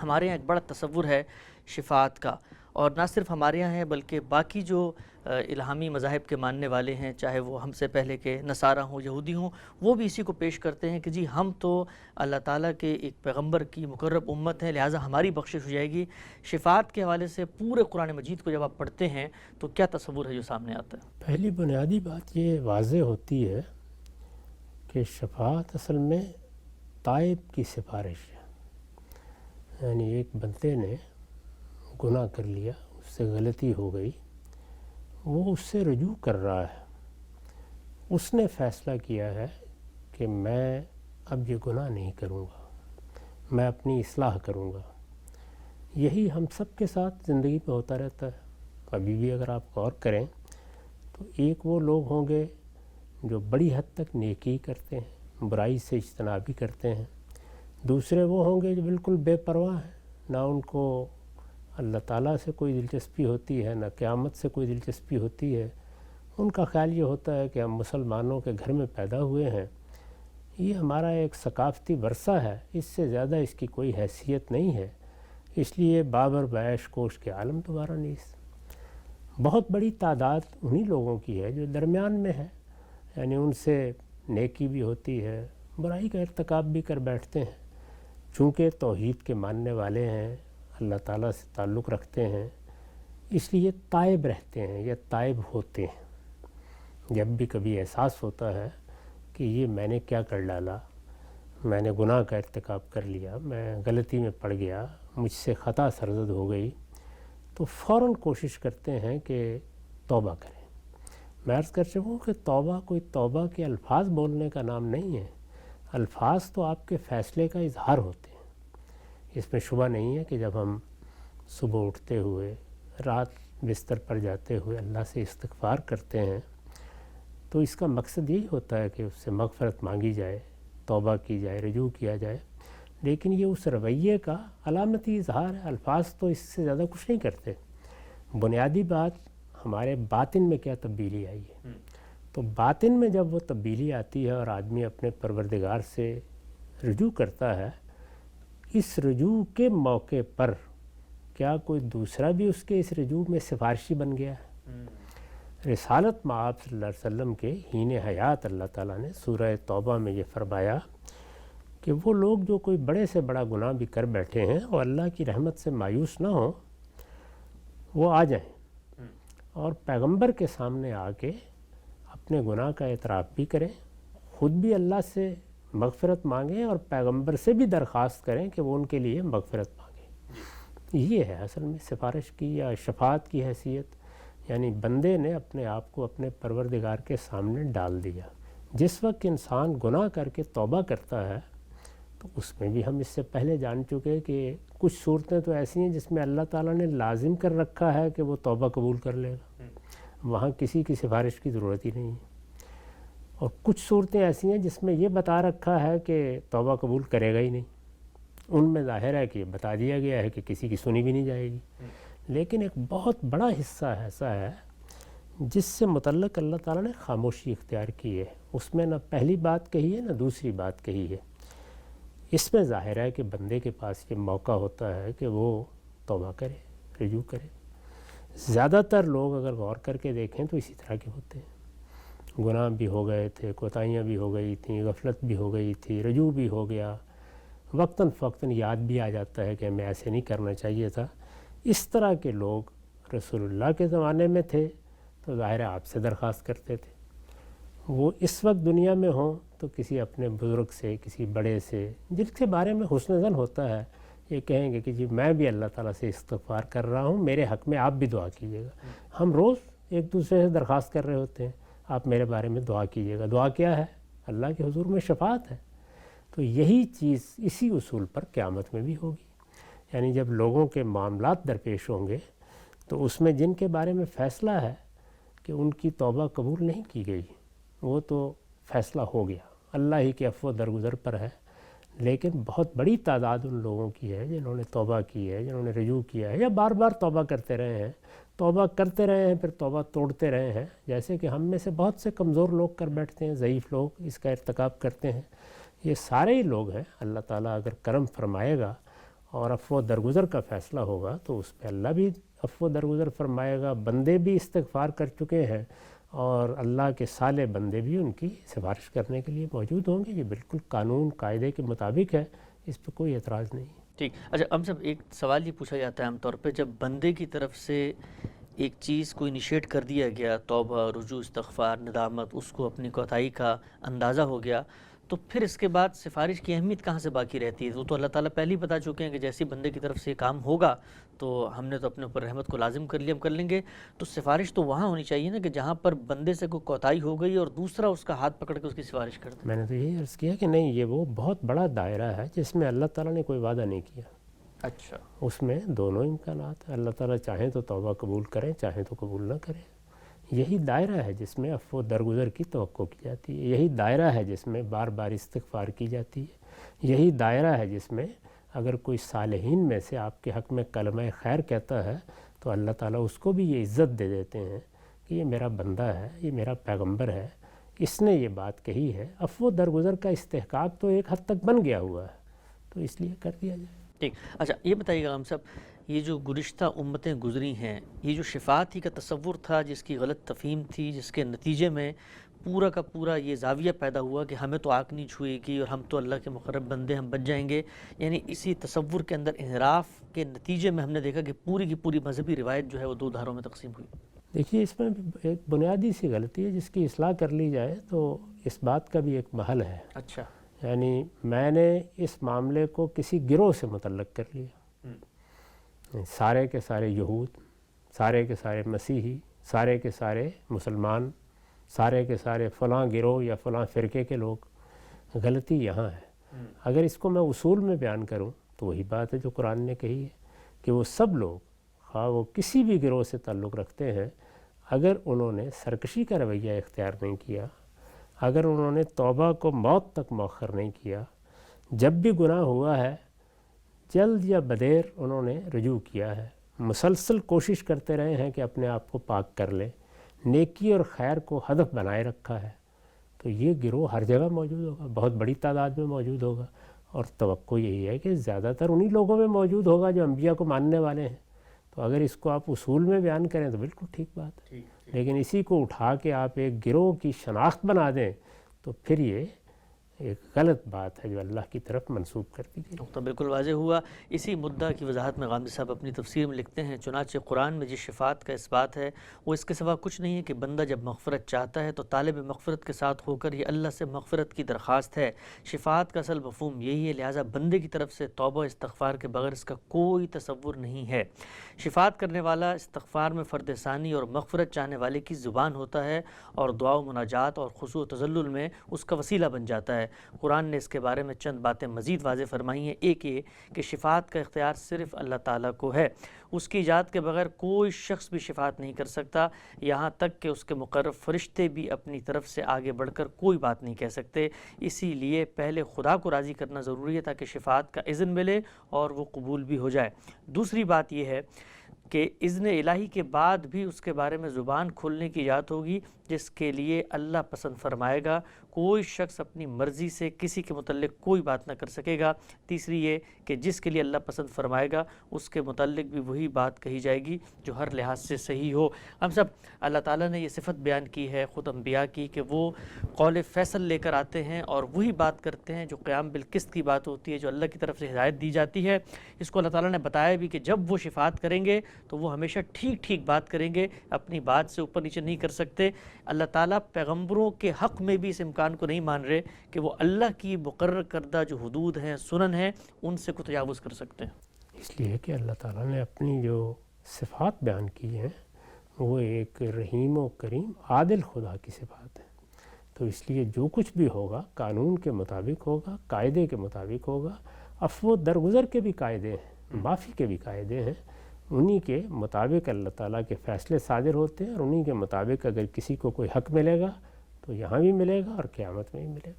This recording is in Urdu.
ہمارے یہاں ایک بڑا تصور ہے شفاعت کا، اور نہ صرف ہمارے یہاں ہے بلکہ باقی جو الہامی مذاہب کے ماننے والے ہیں، چاہے وہ ہم سے پہلے کے نصارہ ہوں، یہودی ہوں، وہ بھی اسی کو پیش کرتے ہیں کہ جی ہم تو اللہ تعالیٰ کے ایک پیغمبر کی مقرب امت ہیں، لہٰذا ہماری بخشش ہو جائے گی۔ شفاعت کے حوالے سے پورے قرآن مجید کو جب آپ پڑھتے ہیں تو کیا تصور ہے جو سامنے آتا ہے؟ پہلی بنیادی بات یہ واضح ہوتی ہے کہ شفاعت اصل میں تائب کی سفارش ہے، یعنی ایک بندے نے گناہ کر لیا، اس سے غلطی ہو گئی، وہ اس سے رجوع کر رہا ہے، اس نے فیصلہ کیا ہے کہ میں اب یہ گناہ نہیں کروں گا، میں اپنی اصلاح کروں گا۔ یہی ہم سب کے ساتھ زندگی میں ہوتا رہتا ہے۔ ابھی بھی اگر آپ غور کریں تو ایک وہ لوگ ہوں گے جو بڑی حد تک نیکی کرتے ہیں، برائی سے اجتنابی کرتے ہیں، دوسرے وہ ہوں گے جو بالکل بے پرواہ ہیں، نہ ان کو اللہ تعالیٰ سے کوئی دلچسپی ہوتی ہے، نہ قیامت سے کوئی دلچسپی ہوتی ہے۔ ان کا خیال یہ ہوتا ہے کہ ہم مسلمانوں کے گھر میں پیدا ہوئے ہیں، یہ ہمارا ایک ثقافتی ورثہ ہے، اس سے زیادہ اس کی کوئی حیثیت نہیں ہے، اس لیے بابر بیش کوش کے عالم دوبارہ نیست۔ بہت بڑی تعداد انہی لوگوں کی ہے جو درمیان میں ہے، یعنی ان سے نیکی بھی ہوتی ہے، برائی کا ارتکاب بھی کر بیٹھتے ہیں، چونکہ توحید کے ماننے والے ہیں، اللہ تعالیٰ سے تعلق رکھتے ہیں، اس لیے تائب رہتے ہیں یا تائب ہوتے ہیں۔ جب بھی کبھی احساس ہوتا ہے کہ یہ میں نے کیا کر ڈالا، میں نے گناہ کا ارتکاب کر لیا، میں غلطی میں پڑ گیا، مجھ سے خطا سرزد ہو گئی، تو فوراً کوشش کرتے ہیں کہ توبہ کریں۔ میں عرض کر چکا ہوں کہ توبہ کوئی توبہ کے الفاظ بولنے کا نام نہیں ہے، الفاظ تو آپ کے فیصلے کا اظہار ہوتے ہیں۔ اس میں شبہ نہیں ہے کہ جب ہم صبح اٹھتے ہوئے، رات بستر پر جاتے ہوئے اللہ سے استغفار کرتے ہیں تو اس کا مقصد یہی ہوتا ہے کہ اس سے مغفرت مانگی جائے، توبہ کی جائے، رجوع کیا جائے، لیکن یہ اس رویے کا علامتی اظہار ہے، الفاظ تو اس سے زیادہ کچھ نہیں کرتے۔ بنیادی بات ہمارے باطن میں کیا تبدیلی آئی ہے، تو باطن میں جب وہ تبدیلی آتی ہے اور آدمی اپنے پروردگار سے رجوع کرتا ہے، اس رجوع کے موقع پر کیا کوئی دوسرا بھی اس کے اس رجوع میں سفارشی بن گیا ہے؟ رسالت مآب صلی اللہ علیہ وسلم کے حین حیات اللہ تعالیٰ نے سورہ توبہ میں یہ فرمایا کہ وہ لوگ جو کوئی بڑے سے بڑا گناہ بھی کر بیٹھے ہیں اور اللہ کی رحمت سے مایوس نہ ہوں، وہ آ جائیں اور پیغمبر کے سامنے آ کے اپنے گناہ کا اعتراف بھی کریں، خود بھی اللہ سے مغفرت مانگیں اور پیغمبر سے بھی درخواست کریں کہ وہ ان کے لیے مغفرت مانگیں۔ یہ ہے اصل میں سفارش کی یا شفاعت کی حیثیت، یعنی بندے نے اپنے آپ کو اپنے پروردگار کے سامنے ڈال دیا۔ جس وقت انسان گناہ کر کے توبہ کرتا ہے تو اس میں بھی ہم اس سے پہلے جان چکے کہ کچھ صورتیں تو ایسی ہیں جس میں اللہ تعالیٰ نے لازم کر رکھا ہے کہ وہ توبہ قبول کر لے گا، وہاں کسی کی سفارش کی ضرورت ہی نہیں ہے، اور کچھ صورتیں ایسی ہیں جس میں یہ بتا رکھا ہے کہ توبہ قبول کرے گا ہی نہیں، ان میں ظاہر ہے کہ یہ بتا دیا گیا ہے کہ کسی کی سنی بھی نہیں جائے گی، لیکن ایک بہت بڑا حصہ ایسا ہے جس سے متعلق اللہ تعالیٰ نے خاموشی اختیار کی ہے، اس میں نہ پہلی بات کہی ہے نہ دوسری بات کہی ہے۔ اس میں ظاہر ہے کہ بندے کے پاس یہ موقع ہوتا ہے کہ وہ توبہ کرے، رجوع کرے۔ زیادہ تر لوگ اگر غور کر کے دیکھیں تو اسی طرح کے ہوتے ہیں، گناہ بھی ہو گئے تھے، کوتاہیاں بھی ہو گئی تھیں، غفلت بھی ہو گئی تھی، رجوع بھی ہو گیا، وقتاً فوقتاً یاد بھی آ جاتا ہے کہ ہمیں ایسے نہیں کرنا چاہیے تھا۔ اس طرح کے لوگ رسول اللہ کے زمانے میں تھے تو ظاہر ہے آپ سے درخواست کرتے تھے، وہ اس وقت دنیا میں ہوں تو کسی اپنے بزرگ سے، کسی بڑے سے جن کے بارے میں حسن ظن ہوتا ہے، یہ کہیں گے کہ جی میں بھی اللہ تعالیٰ سے استغفار کر رہا ہوں، میرے حق میں آپ بھی دعا کیجیے گا۔ ہم روز ایک دوسرے سے درخواست کر رہے ہوتے ہیں، آپ میرے بارے میں دعا کیجیے گا۔ دعا کیا ہے؟ اللہ کے حضور میں شفاعت ہے۔ تو یہی چیز اسی اصول پر قیامت میں بھی ہوگی، یعنی جب لوگوں کے معاملات درپیش ہوں گے تو اس میں جن کے بارے میں فیصلہ ہے کہ ان کی توبہ قبول نہیں کی گئی، وہ تو فیصلہ ہو گیا، اللہ ہی کے عفو درگزر پر ہے، لیکن بہت بڑی تعداد ان لوگوں کی ہے جنہوں نے توبہ کی ہے، جنہوں نے رجوع کیا ہے یا بار بار توبہ کرتے رہے ہیں، توبہ کرتے رہے ہیں پھر توبہ توڑتے رہے ہیں، جیسے کہ ہم میں سے بہت سے کمزور لوگ کر بیٹھتے ہیں، ضعیف لوگ اس کا ارتکاب کرتے ہیں۔ یہ سارے ہی لوگ ہیں، اللہ تعالیٰ اگر کرم فرمائے گا اور عفو درگزر کا فیصلہ ہوگا تو اس پہ اللہ بھی عفو درگزر فرمائے گا. بندے بھی استغفار کر چکے ہیں اور اللہ کے صالح بندے بھی ان کی سفارش کرنے کے لیے موجود ہوں گے. یہ بالکل قانون قاعدے کے مطابق ہے, اس پہ کوئی اعتراض نہیں. ٹھیک. اچھا ہم سب ایک سوال یہ پوچھا جاتا ہے عام طور پہ, جب بندے کی طرف سے ایک چیز کو انیشیٹ کر دیا گیا, توبہ, رجوع, استغفار, ندامت, اس کو اپنی کوتاہی کا اندازہ ہو گیا, تو پھر اس کے بعد سفارش کی اہمیت کہاں سے باقی رہتی ہے؟ وہ تو اللہ تعالیٰ پہلے ہی بتا چکے ہیں کہ جیسے بندے کی طرف سے یہ کام ہوگا تو ہم نے تو اپنے اوپر رحمت کو لازم کر لیا, ہم کر لیں گے. تو سفارش تو وہاں ہونی چاہیے نا کہ جہاں پر بندے سے کوئی کوتاہی ہو گئی اور دوسرا اس کا ہاتھ پکڑ کے اس کی سفارش کر دے. میں نے تو یہی عرض کیا کہ نہیں, یہ وہ بہت بڑا دائرہ ہے جس میں اللہ تعالیٰ نے کوئی وعدہ نہیں کیا. اچھا, اس میں دونوں امکانات ہیں. اللہ تعالیٰ چاہیں تو توبہ قبول کریں, چاہیں تو قبول نہ کریں. یہی دائرہ ہے جس میں عفو درگزر کی توقع کی جاتی ہے. یہی دائرہ ہے جس میں بار بار استغفار کی جاتی ہے. یہی دائرہ ہے جس میں اگر کوئی صالحین میں سے آپ کے حق میں کلمہ خیر کہتا ہے تو اللہ تعالیٰ اس کو بھی یہ عزت دے دیتے ہیں کہ یہ میرا بندہ ہے, یہ میرا پیغمبر ہے, اس نے یہ بات کہی ہے. عفو درگزر کا استحقاق تو ایک حد تک بن گیا ہوا ہے, تو اس لیے کر دیا جائے. ٹھیک. اچھا یہ بتائیے گا ہم سب, یہ جو گزشتہ امتیں گزری ہیں, یہ جو شفاعت ہی کا تصور تھا جس کی غلط تفہیم تھی, جس کے نتیجے میں پورا کا پورا یہ زاویہ پیدا ہوا کہ ہمیں تو آنکھ نہیں چھوئے گی اور ہم تو اللہ کے مقرب بندے, ہم بچ جائیں گے, یعنی اسی تصور کے اندر انحراف کے نتیجے میں ہم نے دیکھا کہ پوری کی پوری مذہبی روایت جو ہے وہ دو دھاروں میں تقسیم ہوئی. دیکھیے اس میں ایک بنیادی سی غلطی ہے جس کی اصلاح کر لی جائے تو اس بات کا بھی ایک محل ہے. اچھا, یعنی میں نے اس معاملے کو کسی گروہ سے متعلق کر لیا. سارے کے سارے یہود, سارے کے سارے مسیحی, سارے کے سارے مسلمان, سارے کے سارے فلاں گروہ یا فلاں فرقے کے لوگ. غلطی یہاں ہے. اگر اس کو میں اصول میں بیان کروں تو وہی بات ہے جو قرآن نے کہی ہے کہ وہ سب لوگ, خواہ وہ کسی بھی گروہ سے تعلق رکھتے ہیں, اگر انہوں نے سرکشی کا رویہ اختیار نہیں کیا, اگر انہوں نے توبہ کو موت تک مؤخر نہیں کیا, جب بھی گناہ ہوا ہے جلد یا بدیر انہوں نے رجوع کیا ہے, مسلسل کوشش کرتے رہے ہیں کہ اپنے آپ کو پاک کر لیں, نیکی اور خیر کو ہدف بنائے رکھا ہے, تو یہ گروہ ہر جگہ موجود ہوگا, بہت بڑی تعداد میں موجود ہوگا. اور توقع یہی ہے کہ زیادہ تر انہی لوگوں میں موجود ہوگا جو انبیاء کو ماننے والے ہیں. تو اگر اس کو آپ اصول میں بیان کریں تو بالکل ٹھیک بات ہے, لیکن اسی کو اٹھا کے آپ ایک گروہ کی شناخت بنا دیں تو پھر یہ ایک غلط بات ہے جو اللہ کی طرف منسوب کر دی گئی. تو بالکل واضح ہوا. اسی مدعا کی وضاحت میں غامدی صاحب اپنی تفسیر میں لکھتے ہیں, چنانچہ قرآن میں جس شفاعت کا اثبات ہے وہ اس کے سوا کچھ نہیں ہے کہ بندہ جب مغفرت چاہتا ہے تو طالب مغفرت کے ساتھ ہو کر یہ اللہ سے مغفرت کی درخواست ہے. شفاعت کا اصل مفہوم یہی ہے, لہٰذا بندے کی طرف سے توبہ استغفار کے بغیر اس کا کوئی تصور نہیں ہے. شفاعت کرنے والا استغفار میں فرد ثانی اور مغفرت چاہنے والے کی زبان ہوتا ہے اور دعا و مناجات اور خضوع و تذلل میں اس کا وسیلہ بن جاتا ہے. قرآن نے اس کے بارے میں چند باتیں مزید واضح فرمائی ہیں. ایک یہ کہ شفاعت کا اختیار صرف اللہ تعالیٰ کو ہے, اس کی اجازت کے بغیر کوئی شخص بھی شفاعت نہیں کر سکتا, یہاں تک کہ اس کے مقرب فرشتے بھی اپنی طرف سے آگے بڑھ کر کوئی بات نہیں کہہ سکتے. اسی لیے پہلے خدا کو راضی کرنا ضروری ہے تاکہ شفاعت کا اذن ملے اور وہ قبول بھی ہو جائے. دوسری بات یہ ہے کہ اذن الہی کے بعد بھی اس کے بارے میں زبان کھولنے کی اجازت ہوگی جس کے لیے اللہ پسند فرمائے گا. کوئی شخص اپنی مرضی سے کسی کے متعلق کوئی بات نہ کر سکے گا. تیسری یہ کہ جس کے لیے اللہ پسند فرمائے گا اس کے متعلق بھی وہی بات کہی جائے گی جو ہر لحاظ سے صحیح ہو. ہم سب اللہ تعالیٰ نے یہ صفت بیان کی ہے خود انبیاء کی کہ وہ قول فیصل لے کر آتے ہیں اور وہی بات کرتے ہیں جو قیام بالقسط کی بات ہوتی ہے, جو اللہ کی طرف سے ہدایت دی جاتی ہے. اس کو اللہ تعالیٰ نے بتایا بھی کہ جب وہ شفاعت کریں گے تو وہ ہمیشہ ٹھیک ٹھیک بات کریں گے, اپنی بات سے اوپر نیچے نہیں کر سکتے. اللہ تعالیٰ پیغمبروں کے حق میں بھی اس امکان کو نہیں مان رہے کہ وہ اللہ کی مقرر کردہ جو حدود ہیں, سنن ہیں, ان سے کو تجاوز کر سکتے ہیں. اس لیے کہ اللہ تعالیٰ نے اپنی جو صفات بیان کی ہیں وہ ایک رحیم و کریم عادل خدا کی صفات ہیں. تو اس لیے جو کچھ بھی ہوگا قانون کے مطابق ہوگا, قاعدے کے مطابق ہوگا. عفو درگزر کے بھی قاعدے ہیں, معافی کے بھی قاعدے ہیں, انہی کے مطابق اللہ تعالیٰ کے فیصلے صادر ہوتے ہیں اور انہی کے مطابق اگر کسی کو کوئی حق ملے گا تو یہاں بھی ملے گا اور قیامت میں بھی ملے گا.